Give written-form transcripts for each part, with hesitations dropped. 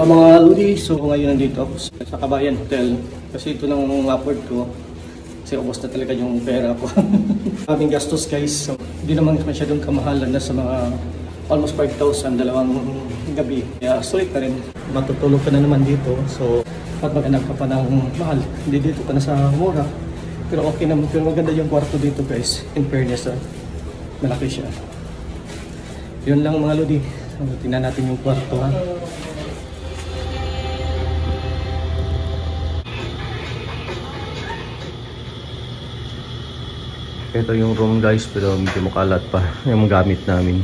Mga Lodi, so ngayon nandito ako sa Kabayan Hotel kasi ito lang upward ko kasi ubos na talaga yung pera ko. Kaming gastos guys, so hindi naman masyadong kamahalan na sa mga almost 5,000 dalawang gabi. Kaya sulit na rin, matutulog ka na naman dito, so at mag-anak ka pa ng mahal, hindi dito ka na sa mura. Pero okay naman, pero maganda yung kwarto dito guys, in fairness, malaki siya. Yun lang mga Lodi, so, tingnan natin yung kwarto ha. Ito yung room guys, pero medyo makalat pa yung gamit namin.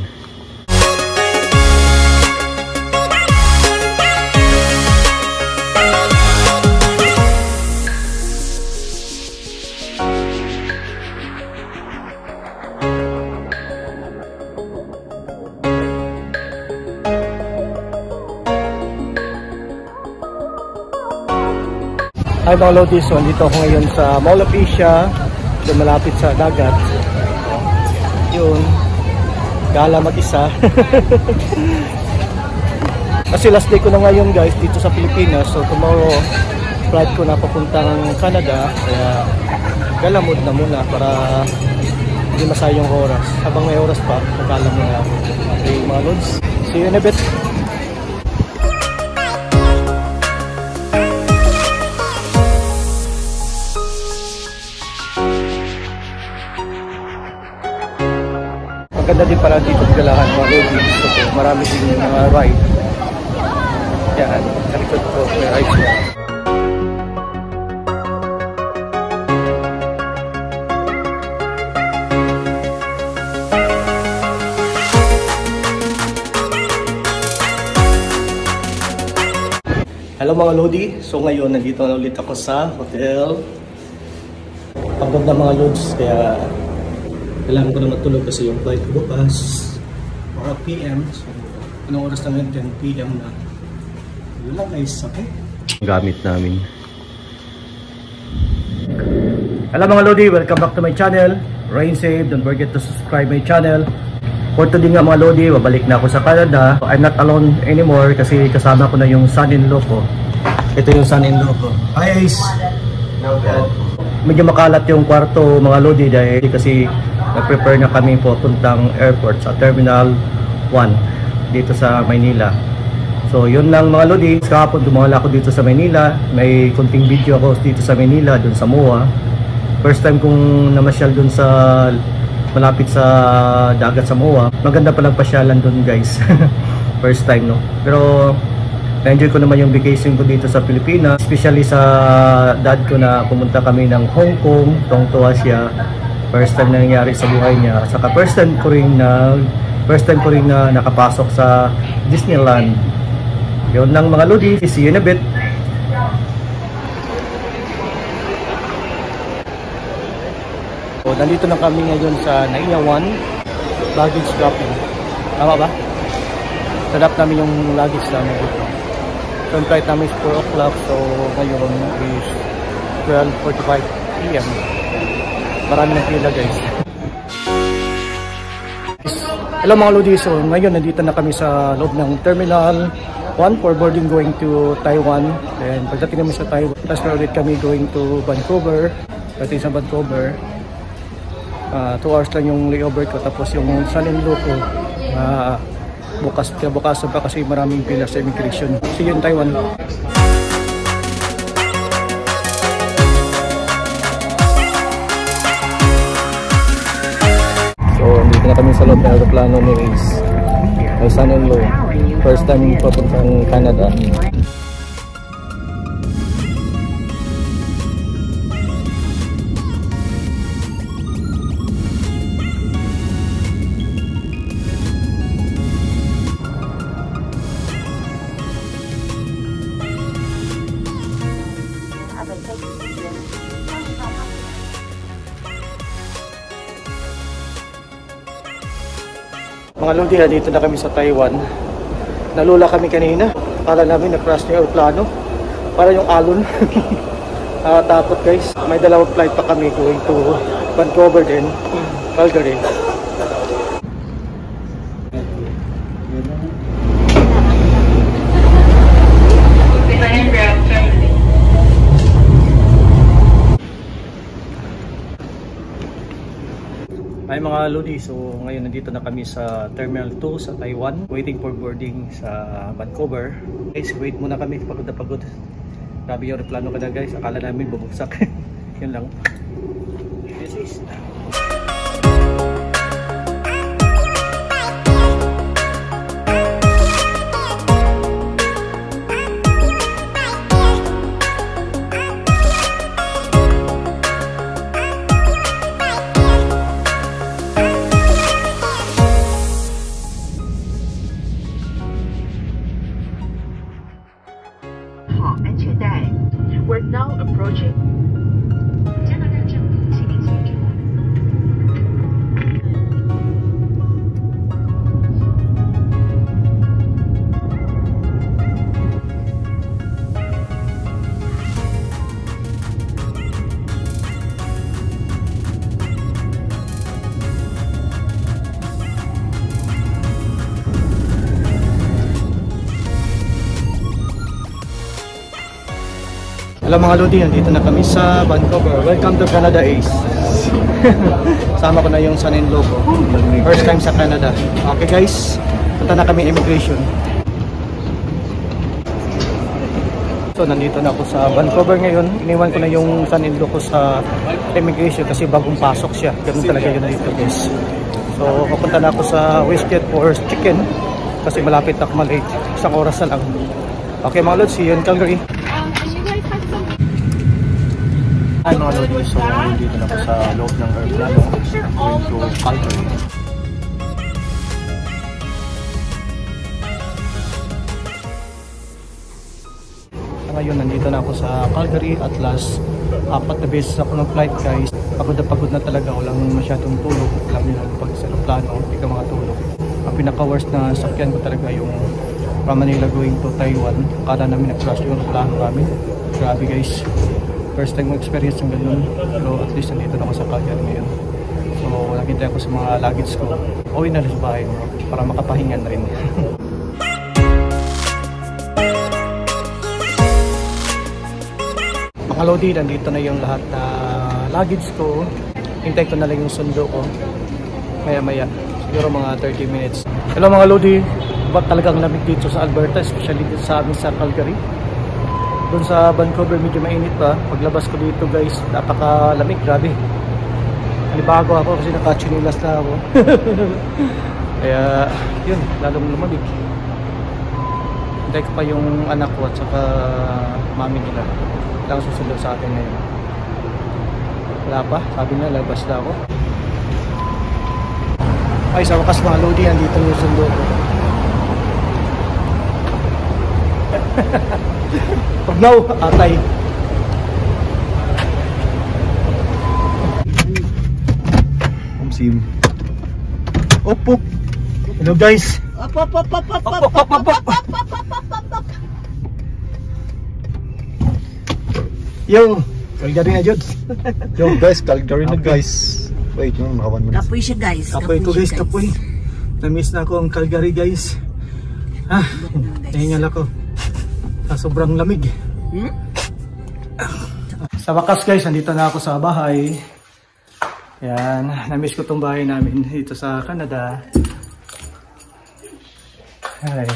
Hi mga Lodi, so dito ako ngayon sa Mall of Asia, doon malapit sa dagat. Yun, gala mag-isa. Kasi last day ko na ngayon guys dito sa Pilipinas, so tomorrow flight ko na papuntang Canada, kaya gala mood na muna para hindi masayang oras. Habang may oras pa, magkala muna ako. Okay mga Lods, see you in a bit. Maganda din pala dito galahan mga Lodi. So, marami din yung mga ride. Yan, sa likod ko may ride siya. Hello mga Lodi, so ngayon nandito na ulit ako sa hotel. Pagod na mga Lods, kaya kailangan ko na matulog kasi yung flight ko bukas mga PM. So, anong oras na ngayon? 10 PM na. Yun lang guys, okay? Gamit namin. Hello mga Lodi, welcome back to my channel. Rain Save, don't forget to subscribe my channel. For today nga mga Lodi, babalik na ako sa Canada. I'm not alone anymore kasi kasama ko na yung son-in-law ko. Ito yung son-in-law ko. Hi guys! Medyo makalat yung kwarto mga Lodi dahil kasi nag-prepare na kami pupuntang airport sa Terminal 1 dito sa Maynila. So yun lang mga Lodi, kahapon dumala ako dito sa Maynila. May kunting video ako dito sa Maynila, dun sa MOA. First time kong namasyal dun sa malapit sa dagat sa MOA. Maganda palang pasyalan dun guys. First time no. Pero na-enjoy ko naman yung vacation ko dito sa Pilipinas, especially sa dad ko na pumunta kami ng Hong Kong. Tuwang-tuwa siya. First time na nangyari sa buhay niya. Saka first time ko rin na nakapasok sa Disneyland. Yun lang mga Lodi. See you in a bit. So, nandito na kami ngayon sa Naiya 1 luggage dropping. Tama ba? Sadap namin yung luggage namin dito. So, yung flight namin is 4 o'clock. So, ngayon is 12:45 PM. Marami ng pila guys. Hello mga Lodi, so ngayon nandito na kami sa loob ng Terminal 1 for boarding going to Taiwan. And pagdating naman sa Taiwan, tapos na ulit kami going to Vancouver. Pagdating sa Vancouver, 2 hours lang yung layover ko. Tapos yung son-in-law ko, bukas pa kasi maraming pila sa immigration. See you in Taiwan. Dito na kami sa loob ng aeroplano ni Ace, my son-in-law. First time papuntang Canada. Mga Lodi, dito na kami sa Taiwan. Nalula kami kanina. Para namin na-crash na yung aeroplano. Para yung alon. Takot guys. May dalawang flight pa kami going to Vancouver din, Calgary. Hi mga Lodi, so ngayon nandito na kami sa Terminal 2 sa Taiwan, waiting for boarding sa Vancouver. Guys, wait muna kami, pagod na pagod. Grabe yung plano ka na guys, akala namin bubagsak. Yun lang. This is We're now approaching. Hello mga Lodi, nandito na kami sa Vancouver. Welcome to Canada Ace. Sama ko na yung son-in-law ko. First time sa Canada. Okay guys, punta na kami immigration. So nandito na ako sa Vancouver ngayon. Iniwan ko na yung son-in-law ko sa immigration kasi bagong pasok siya. Ganun talaga yun dito guys. So pupunta na ako sa WestJet for check-in kasi malapit na ako malate. Isang oras na lang. Okay mga Lodi, see you in Calgary. Hi mga Lodi, so dito na ako sa loob ng airplane going to Calgary. Ngayon nandito na ako sa Calgary at last. 4 na beses ako ng flight guys. Pagod na talaga, walang masyadong tulog. Alam niyo pag sa aeroplano, hindi ka makatulog. Ang pinaka-worst na sakyan ko talaga yung from Manila going to Taiwan. Akala namin na-crash yung plano namin. Grabe guys. First time mo experience ng ganun, pero at least nandito na ako sa Calgary ngayon. So nakita ko sa mga luggage ko, uwi na rin sa bahay mo para makapahinga na rin. Mga Lodi, nandito na yung lahat na luggage ko. Hintay ko na lang yung sundo ko. Maya siguro mga 30 minutes. Hello mga Lodi, ba't talagang lamig dito sa Alberta, especially dito sa amin sa Calgary. Doon sa Vancouver medyo mainit pa. Paglabas ko dito guys, napakalamig, grabe. Nalibago ako kasi naka-chinilas na ako. Kaya yun, lalong lumamig. Hintay ko pa yung anak ko at saka mami nila. Lang susunod sa akin ngayon. Wala pa, sabi nila labas na ako. Ay, sa wakas mga Lodi, andito yung sundo ko. Pag now, atay. Sim. Op. Hello guys. Op. Yo, Calgary na jud. Yo guys, Calgary na guys. Wait, nakawan mo na. Kapoy siya guys. Kapoy ko guys, kapoy. Na-miss na ako ang Calgary guys. Nahingal ako. Sobrang lamig. Sa wakas guys, nandito na ako sa bahay. Yan, na-miss ko tong bahay namin dito sa Canada. Ay,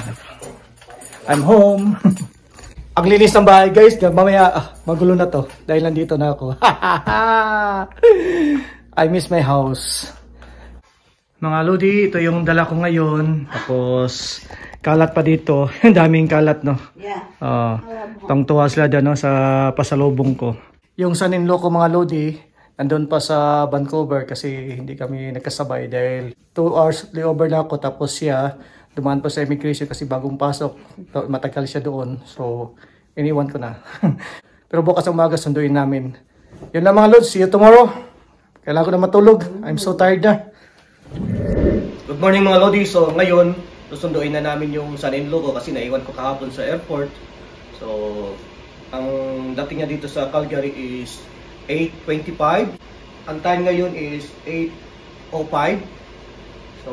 I'm home. Ang linis ng bahay guys, mamaya magulo na to dahil nandito na ako. I miss my house. Mga Lodi, ito yung dala ko ngayon. Tapos kalat pa dito. Ang daming kalat, no? Yeah. Tungtuwa sila dyan, no, sa pasalubong ko. Yung son-in-law ko mga Lodi, nandun pa sa Vancouver kasi hindi kami nagkasabay dahil 2 hours layover na ako. Tapos siya, dumaan pa sa immigration kasi bagong pasok. Matagal siya doon. So, iniwan ko na. Pero bukas ang umaga, sunduin namin. Yun lang mga Lods. See you tomorrow. Kailangan ko na matulog. I'm so tired na. Good morning mga Lodi. So, ngayon, susunduin na namin yung son-in-law ko kasi naiwan ko kahapon sa airport. So, ang dating niya dito sa Calgary is 8:25. Ang time ngayon is 8:05. So,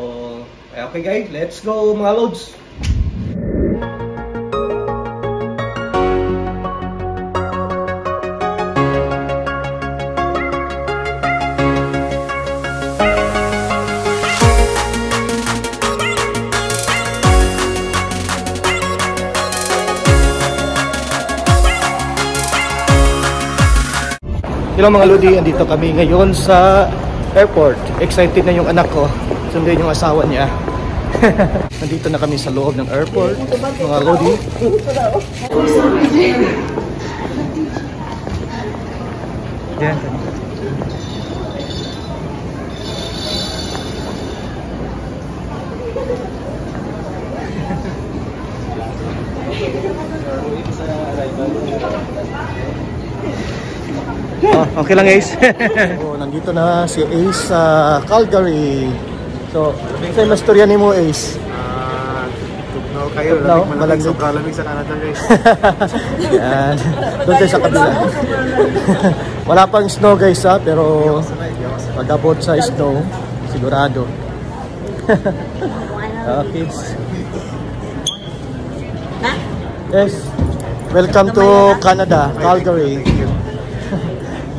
okay guys, let's go mga Lods. Hello mga Lodi, andito kami ngayon sa airport. Excited na yung anak ko. Sundin yung asawa niya. Nandito na kami sa loob ng airport, mga Lodi. Yan. Oh, okay lang Ace. So, nandito na si Ace sa Calgary. So, sa yung mastorya ni mo Ace? Tugnaw kayo, malamig sobrang lamig sa Canada guys. Yan. Doon tayo sa kabila. Wala pang snow guys ha, pero pag-abot sa snow, sigurado. Okay. Yes. Welcome to Canada, Calgary.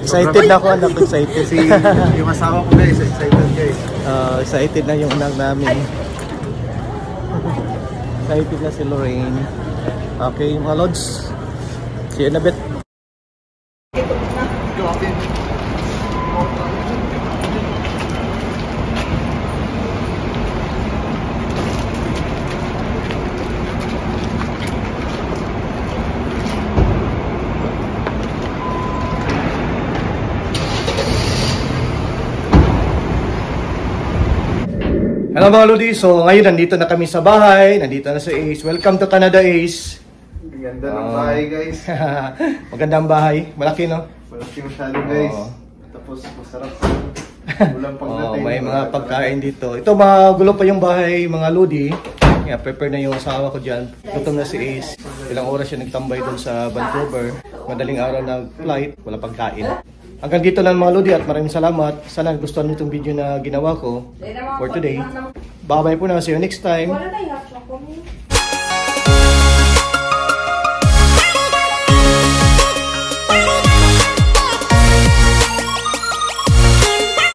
Excited na ako, anak. Excited. Yung asawa ko guys, excited guys. Excited na yung anak namin. Excited na si Lorraine. Okay, mga lods. See you in a bit. Hello mga Lodi, so ngayon nandito na kami sa bahay, nandito na si Ace. Welcome to Canada Ace. Ganda ng bahay guys. Magandang bahay, malaki no? Malaki masyado guys. Tapos masarap. Ulang pagdating. May mga pagkain dito. Ito magulo pa yung bahay mga Lodi. Kaya prepare na yung asawa ko dyan. Gutom na si Ace. Ilang oras siya nagtambay doon sa Vancouver. Madaling araw na flight, wala pagkain. Hanggang dito lang mga Lodi at maraming salamat. Sana gustuhan mo itong video na ginawa ko for today. Bye-bye po na. See you next time.